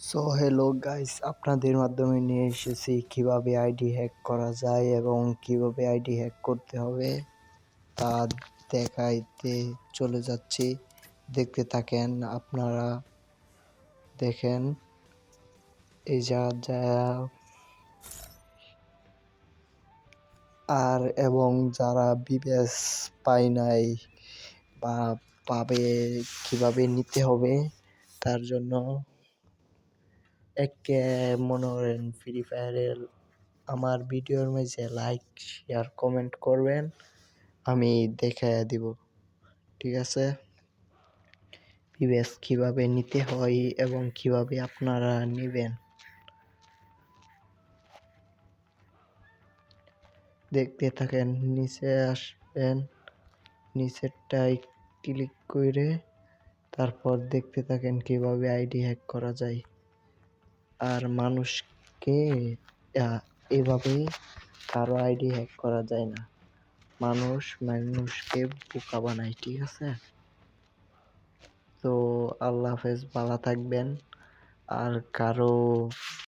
So hello guys, আপনাদের মাধ্যমে নিয়ে এসেছি কিভাবে আইডি হ্যাক করা যায় এবং কিভাবে আইডি হ্যাক করতে হবে তা দেখাইতে চলে যাচ্ছি। দেখতে থাকেন আপনারা। দেখেন এই যা আর এবং যারা বিবেস পায় নাই বা পাবে কিভাবে নিতে হবে তার জন্য একে মনে করেন ফ্রি ফায়ারের আমার ভিডিওর মাঝে লাইক শেয়ার কমেন্ট করবেন, আমি দেখাইয়া দিব। ঠিক আছে, পিভিএস কিভাবে নিতে হয় এবং কিভাবে আপনারা নেবেন দেখতে থাকেন। নিচে আসবেন, নিচেরটাই ক্লিক করে তারপর দেখতে থাকেন কিভাবে আইডি হ্যাক করা যায়। আর মানুষকে এভাবে কারো আইডি হ্যাক করা যায় না। মানুষকে বোকা বানায়। ঠিক আছে, তো আল্লাহ হাফেজ, ভালো থাকবেন। আর কারো